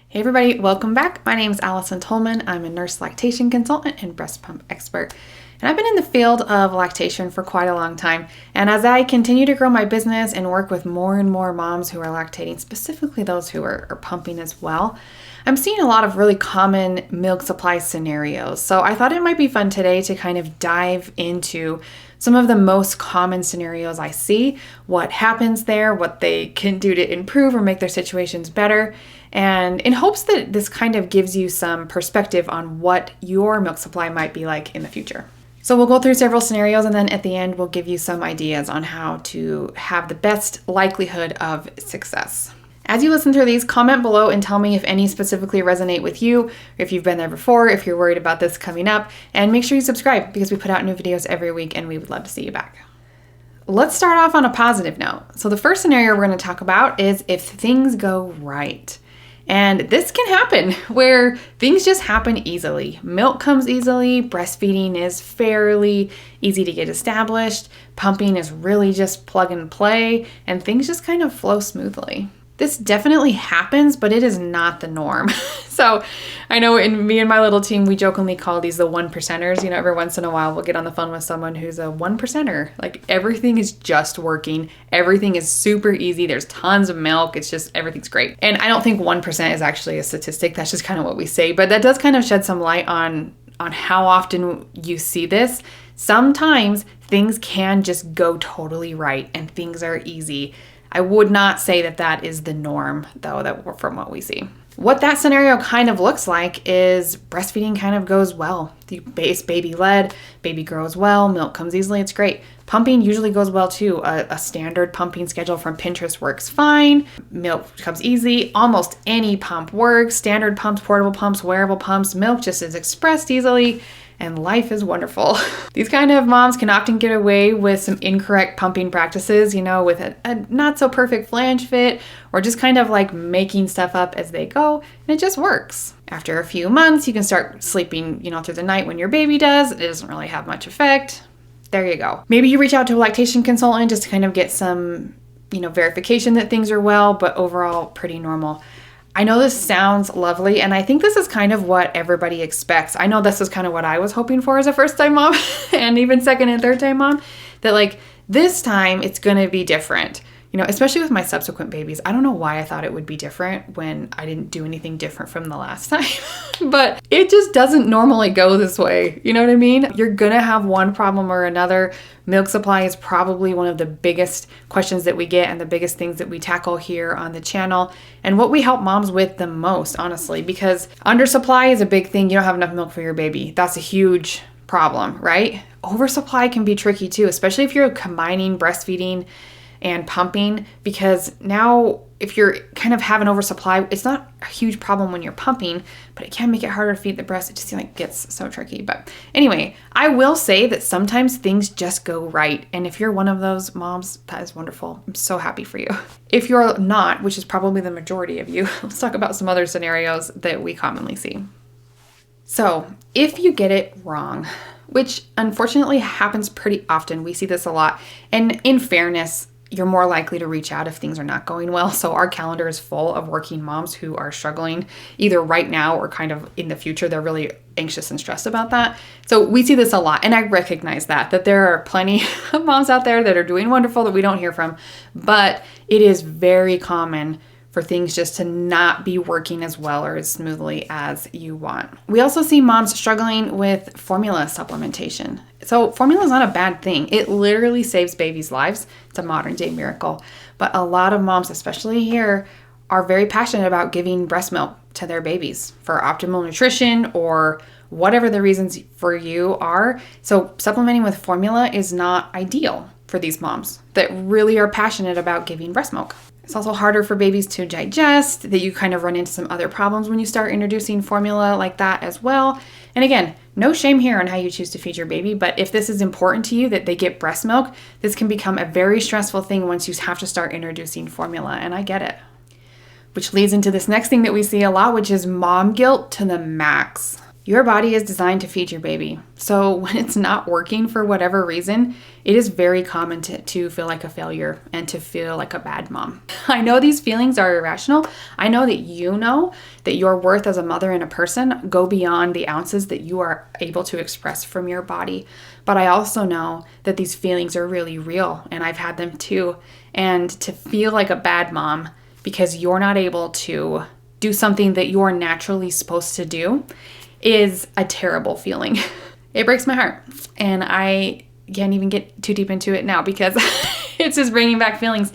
Hey everybody, welcome back. My name is Allison Tolman. I'm a nurse lactation consultant and breast pump expert. And I've been in the field of lactation for quite a long time. And as I continue to grow my business and work with more and more moms who are lactating, specifically those who are pumping as well, I'm seeing a lot of really common milk supply scenarios. So I thought it might be fun today to kind of dive into some of the most common scenarios I see, what happens there, what they can do to improve or make their situations better, and in hopes that this kind of gives you some perspective on what your milk supply might be like in the future. So we'll go through several scenarios, and then at the end we'll give you some ideas on how to have the best likelihood of success. As you listen through these, comment below and tell me if any specifically resonate with you, if you've been there before, if you're worried about this coming up, and make sure you subscribe because we put out new videos every week and we would love to see you back. Let's start off on a positive note. So the first scenario we're going to talk about is if things go right. And this can happen where things just happen easily. Milk comes easily, breastfeeding is fairly easy to get established, pumping is really just plug and play, and things just kind of flow smoothly. This definitely happens, but it is not the norm. So I know in me and my little team, we jokingly call these the 1%ers. You know, every once in a while we'll get on the phone with someone who's a 1%er. Like everything is just working. Everything is super easy. There's tons of milk. It's just, everything's great. And I don't think 1% is actually a statistic. That's just kind of what we say. But that does kind of shed some light on how often you see this. Sometimes things can just go totally right and things are easy. I would not say that that is the norm, though, from what we see. What that scenario kind of looks like is breastfeeding kind of goes well. The base baby-led, baby grows well, milk comes easily, it's great. Pumping usually goes well too. A standard pumping schedule from Pinterest works fine. Milk comes easy. Almost any pump works. Standard pumps, portable pumps, wearable pumps. Milk just is expressed easily. And life is wonderful. These kind of moms can often get away with some incorrect pumping practices, you know, with a not so perfect flange fit or just kind of like making stuff up as they go, and it just works. After a few months, you can start sleeping, you know, through the night when your baby does. It doesn't really have much effect. There you go. Maybe you reach out to a lactation consultant just to kind of get some, you know, verification that things are well, but overall pretty normal. I know this sounds lovely, and I think this is kind of what everybody expects. I know this is kind of what I was hoping for as a first-time mom, and even second and third-time mom, that like this time it's going to be different. You know, especially with my subsequent babies. I don't know why I thought it would be different when I didn't do anything different from the last time, but it just doesn't normally go this way. You know what I mean? You're going to have one problem or another. Milk supply is probably one of the biggest questions that we get and the biggest things that we tackle here on the channel, and what we help moms with the most, honestly, because undersupply is a big thing. You don't have enough milk for your baby. That's a huge problem, right? Oversupply can be tricky too, especially if you're combining breastfeeding and pumping, because now if you're kind of having oversupply, it's not a huge problem when you're pumping, but it can make it harder to feed the breast. It just like gets so tricky. But anyway, I will say that sometimes things just go right. And if you're one of those moms, that is wonderful. I'm so happy for you. If you're not, which is probably the majority of you, let's talk about some other scenarios that we commonly see. So if you get it wrong, which unfortunately happens pretty often, we see this a lot. And in fairness, you're more likely to reach out if things are not going well. So our calendar is full of working moms who are struggling either right now or kind of in the future. They're really anxious and stressed about that. So we see this a lot. And I recognize that there are plenty of moms out there that are doing wonderful that we don't hear from. But it is very common for things just to not be working as well or as smoothly as you want. We also see moms struggling with formula supplementation. So formula is not a bad thing. It literally saves babies' lives. It's a modern day miracle. But a lot of moms, especially here, are very passionate about giving breast milk to their babies for optimal nutrition or whatever the reasons for you are. So supplementing with formula is not ideal for these moms that really are passionate about giving breast milk. It's also harder for babies to digest, that you kind of run into some other problems when you start introducing formula like that as well. And again, no shame here on how you choose to feed your baby, but if this is important to you that they get breast milk, this can become a very stressful thing once you have to start introducing formula, and I get it. Which leads into this next thing that we see a lot, which is mom guilt to the max. Your body is designed to feed your baby. So when it's not working for whatever reason, it is very common to feel like a failure and to feel like a bad mom. I know these feelings are irrational. I know that you know that your worth as a mother and a person go beyond the ounces that you are able to express from your body. But I also know that these feelings are really real, and I've had them too. And to feel like a bad mom because you're not able to do something that you're naturally supposed to do is a terrible feeling. It breaks my heart. And I can't even get too deep into it now because it's just bringing back feelings.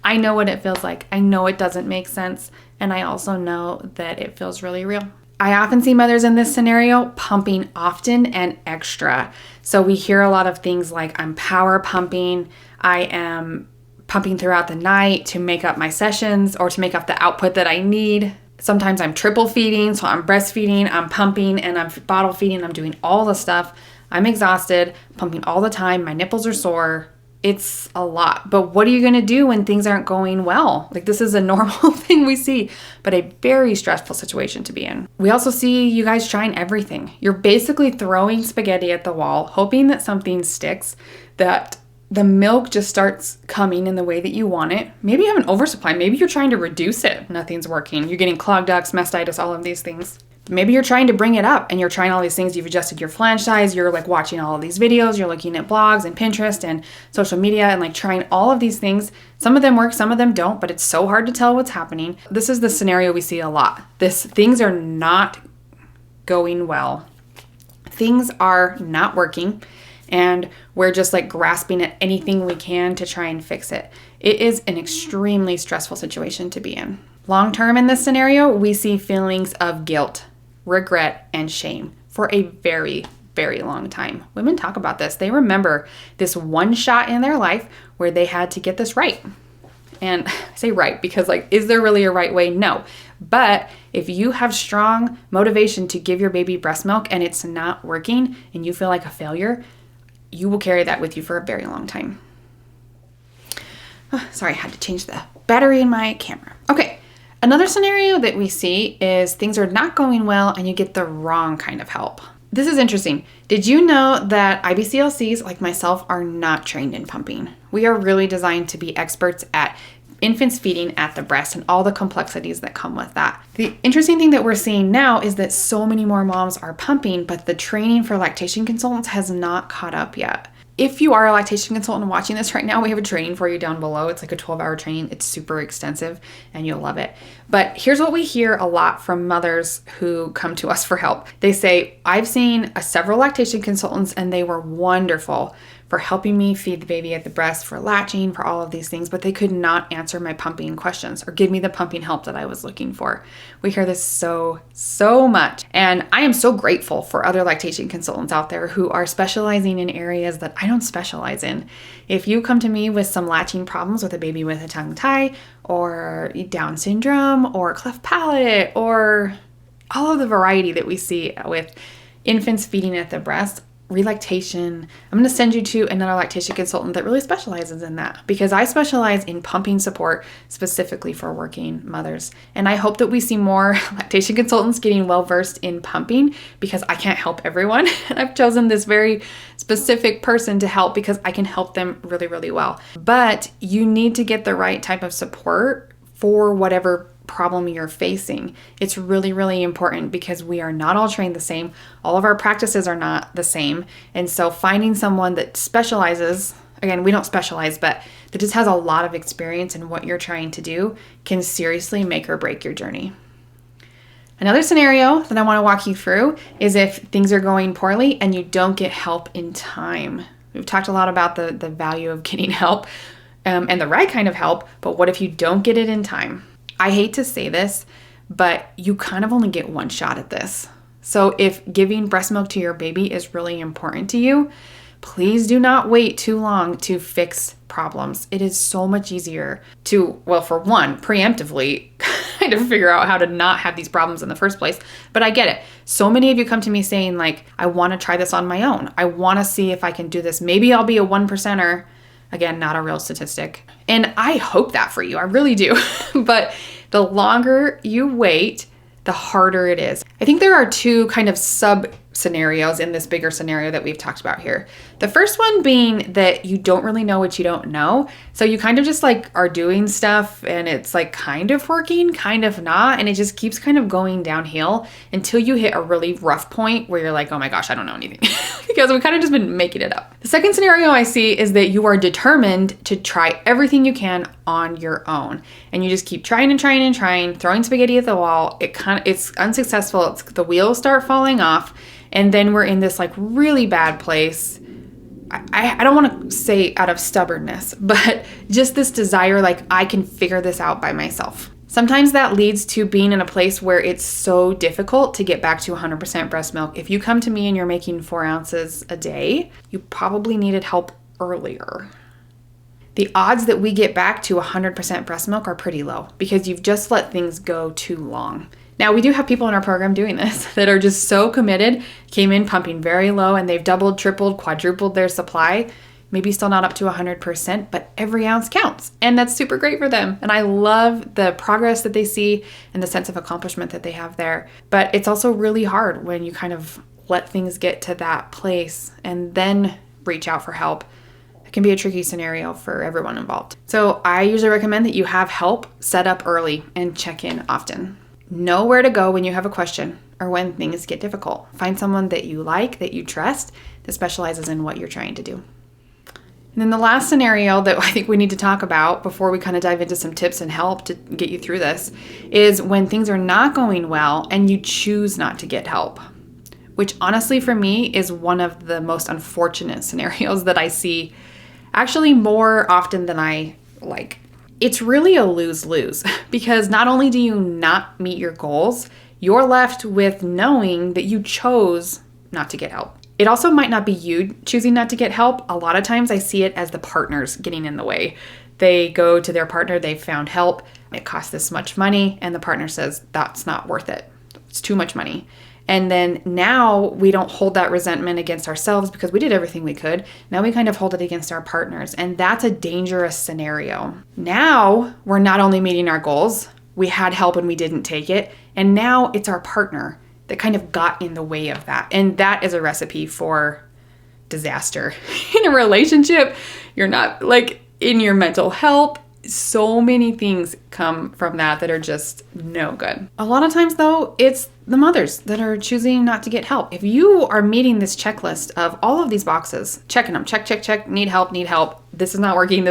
I know what it feels like. I know it doesn't make sense. And I also know that it feels really real. I often see mothers in this scenario pumping often and extra. So we hear a lot of things like, I'm power pumping, I am pumping throughout the night to make up my sessions or to make up the output that I need. Sometimes I'm triple feeding, so I'm breastfeeding, I'm pumping, and I'm bottle feeding. I'm doing all the stuff. I'm exhausted, pumping all the time. My nipples are sore. It's a lot. But what are you going to do when things aren't going well? Like, this is a normal thing we see, but a very stressful situation to be in. We also see you guys trying everything. You're basically throwing spaghetti at the wall, hoping that something sticks, that the milk just starts coming in the way that you want it. Maybe you have an oversupply. Maybe you're trying to reduce it. Nothing's working. You're getting clogged ducts, mastitis, all of these things. Maybe you're trying to bring it up and you're trying all these things. You've adjusted your flange size. You're like watching all of these videos. You're looking at blogs and Pinterest and social media and like trying all of these things. Some of them work, some of them don't, but it's so hard to tell what's happening. This is the scenario we see a lot. Things are not going well. Things are not working. And we're just like grasping at anything we can to try and fix it. It is an extremely stressful situation to be in. Long term in this scenario, we see feelings of guilt, regret, and shame for a very, very long time. Women talk about this. They remember this one shot in their life where they had to get this right. And I say right because like, is there really a right way? No. But if you have strong motivation to give your baby breast milk and it's not working and you feel like a failure, you will carry that with you for a very long time. Oh, sorry, I had to change the battery in my camera. Okay, another scenario that we see is things are not going well and you get the wrong kind of help. This is interesting. Did you know that IBCLCs like myself are not trained in pumping? We are really designed to be experts at infants feeding at the breast and all the complexities that come with that. The interesting thing that we're seeing now is that so many more moms are pumping, but the training for lactation consultants has not caught up yet. If you are a lactation consultant watching this right now, we have a training for you down below. It's like a 12-hour training. It's super extensive and you'll love it. But here's what we hear a lot from mothers who come to us for help. They say, I've seen several lactation consultants and they were wonderful for helping me feed the baby at the breast, for latching, for all of these things, but they could not answer my pumping questions or give me the pumping help that I was looking for. We hear this so much. And I am so grateful for other lactation consultants out there who are specializing in areas that I don't specialize in. If you come to me with some latching problems with a baby with a tongue tie or Down syndrome or cleft palate or all of the variety that we see with infants feeding at the breast, relactation, I'm going to send you to another lactation consultant that really specializes in that because I specialize in pumping support specifically for working mothers. And I hope that we see more lactation consultants getting well-versed in pumping because I can't help everyone. And I've chosen this very specific person to help because I can help them really, really well. But you need to get the right type of support for whatever problem you're facing. It's really, really important because we are not all trained the same. All of our practices are not the same. And so finding someone that specializes, again, we don't specialize, but that just has a lot of experience in what you're trying to do can seriously make or break your journey. Another scenario that I want to walk you through is if things are going poorly and you don't get help in time. We've talked a lot about the value of getting help and the right kind of help, but what if you don't get it in time? I hate to say this, but you kind of only get one shot at this. So if giving breast milk to your baby is really important to you, please do not wait too long to fix problems. It is so much easier to, well, for one, preemptively kind of figure out how to not have these problems in the first place. But I get it. So many of you come to me saying like, I want to try this on my own. I want to see if I can do this. Maybe I'll be a 1%er. Again, not a real statistic. And I hope that for you. I really do. But the longer you wait, the harder it is. I think there are two kind of sub scenarios in this bigger scenario that we've talked about here. The first one being that you don't really know what you don't know. So you kind of just like are doing stuff and it's like kind of working, kind of not. And it just keeps kind of going downhill until you hit a really rough point where you're like, oh my gosh, I don't know anything because we've kind of just been making it up. The second scenario I see is that you are determined to try everything you can on your own. And you just keep trying and trying and trying, throwing spaghetti at the wall. It's unsuccessful. The wheels start falling off. And then we're in this like really bad place. I don't want to say out of stubbornness, but just this desire, like I can figure this out by myself. Sometimes that leads to being in a place where it's so difficult to get back to 100% breast milk. If you come to me and you're making 4 ounces a day, you probably needed help earlier. The odds that we get back to 100% breast milk are pretty low because you've just let things go too long. Now, we do have people in our program doing this that are just so committed, came in pumping very low, and they've doubled, tripled, quadrupled their supply. Maybe still not up to 100%, but every ounce counts. And that's super great for them. And I love the progress that they see and the sense of accomplishment that they have there. But it's also really hard when you kind of let things get to that place and then reach out for help. It can be a tricky scenario for everyone involved. So I usually recommend that you have help set up early and check in often. Know where to go when you have a question or when things get difficult. Find someone that you like, that you trust, that specializes in what you're trying to do. And then the last scenario that I think we need to talk about before we kind of dive into some tips and help to get you through this is when things are not going well and you choose not to get help, which honestly for me is one of the most unfortunate scenarios that I see actually more often than I like. It's really a lose-lose because not only do you not meet your goals, you're left with knowing that you chose not to get help. It also might not be you choosing not to get help. A lot of times I see it as the partners getting in the way. They go to their partner, they've found help, it costs this much money, and the partner says, that's not worth it. It's too much money. And then now we don't hold that resentment against ourselves because we did everything we could. Now we kind of hold it against our partners. And that's a dangerous scenario. Now we're not only meeting our goals, we had help and we didn't take it. And now it's our partner that kind of got in the way of that. And that is a recipe for disaster in a relationship. You're not like in your mental health. So many things come from that are just no good. A lot of times though, it's the mothers that are choosing not to get help. If you are meeting this checklist of all of these boxes, checking them, check, check, check, need help, this is not working,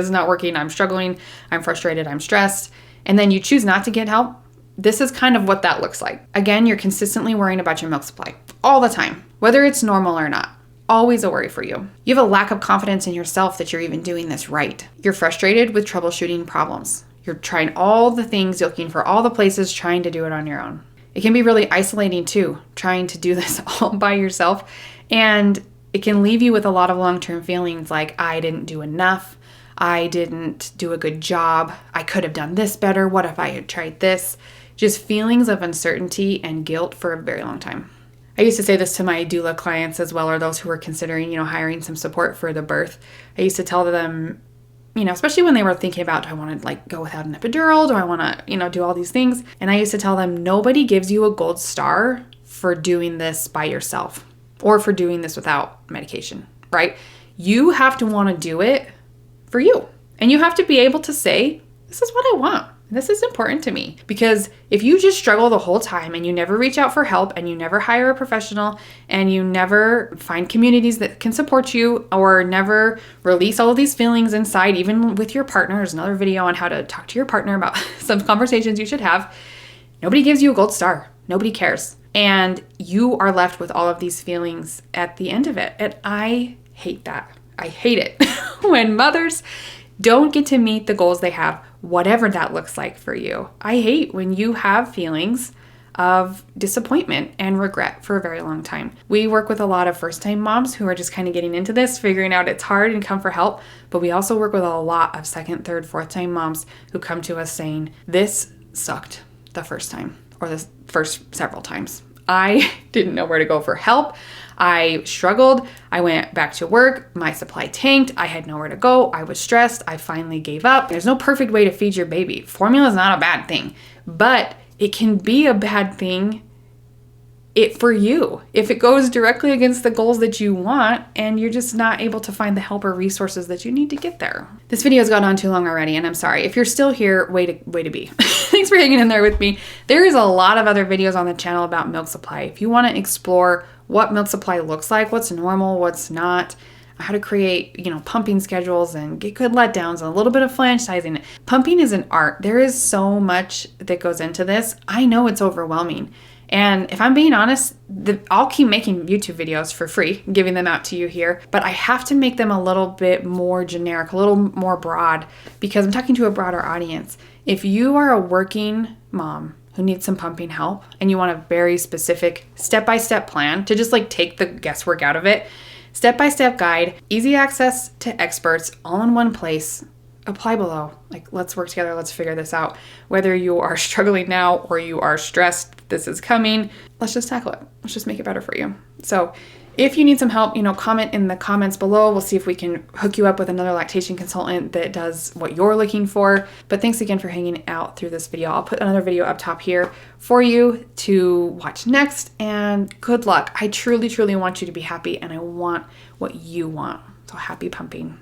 I'm struggling, I'm frustrated, I'm stressed, and then you choose not to get help, this is kind of what that looks like. Again, you're consistently worrying about your milk supply all the time, whether it's normal or not. Always a worry for you. You have a lack of confidence in yourself that you're even doing this right. You're frustrated with troubleshooting problems. You're trying all the things, looking for all the places, trying to do it on your own. It can be really isolating too, trying to do this all by yourself. And it can leave you with a lot of long-term feelings like, I didn't do enough. I didn't do a good job. I could have done this better. What if I had tried this? Just feelings of uncertainty and guilt for a very long time. I used to say this to my doula clients as well, or those who were considering, hiring some support for the birth. I used to tell them, especially when they were thinking about, do I want to go without an epidural? Do I want to, do all these things? And I used to tell them, nobody gives you a gold star for doing this by yourself or for doing this without medication, right? You have to want to do it for you. And you have to be able to say, this is what I want. This is important to me. Because if you just struggle the whole time and you never reach out for help and you never hire a professional and you never find communities that can support you or never release all of these feelings inside, even with your partner, there's another video on how to talk to your partner about some conversations you should have. Nobody gives you a gold star. Nobody cares. And you are left with all of these feelings at the end of it. And I hate that. I hate it when mothers don't get to meet the goals they have, whatever that looks like for you. I hate when you have feelings of disappointment and regret for a very long time. We work with a lot of first-time moms who are just kind of getting into this, figuring out it's hard and come for help. But we also work with a lot of second, third, fourth-time moms who come to us saying, this sucked the first time or the first several times. I didn't know where to go for help. I struggled. I went back to work. My supply tanked. I had nowhere to go. I was stressed. I finally gave up. There's no perfect way to feed your baby. Formula is not a bad thing, but it can be a bad thing for you if it goes directly against the goals that you want and you're just not able to find the help or resources that you need to get there. This video has gone on too long already, and I'm sorry. If you're still here, way to be. Thanks for hanging in there with me. There is a lot of other videos on the channel about milk supply. If you want to explore what milk supply looks like, what's normal, what's not, how to create, pumping schedules and get good letdowns and a little bit of flange sizing. Pumping is an art. There is so much that goes into this. I know it's overwhelming. And if I'm being honest, I'll keep making YouTube videos for free, giving them out to you here, but I have to make them a little bit more generic, a little more broad, because I'm talking to a broader audience. If you are a working mom who needs some pumping help and you want a very specific step-by-step plan to just take the guesswork out of it, step-by-step guide, easy access to experts, all in one place, apply below. Let's work together. Let's figure this out. Whether you are struggling now or you are stressed, this is coming. Let's just tackle it. Let's just make it better for you. So if you need some help, comment in the comments below. We'll see if we can hook you up with another lactation consultant that does what you're looking for. But thanks again for hanging out through this video. I'll put another video up top here for you to watch next, and good luck. I truly, truly want you to be happy, and I want what you want. So happy pumping.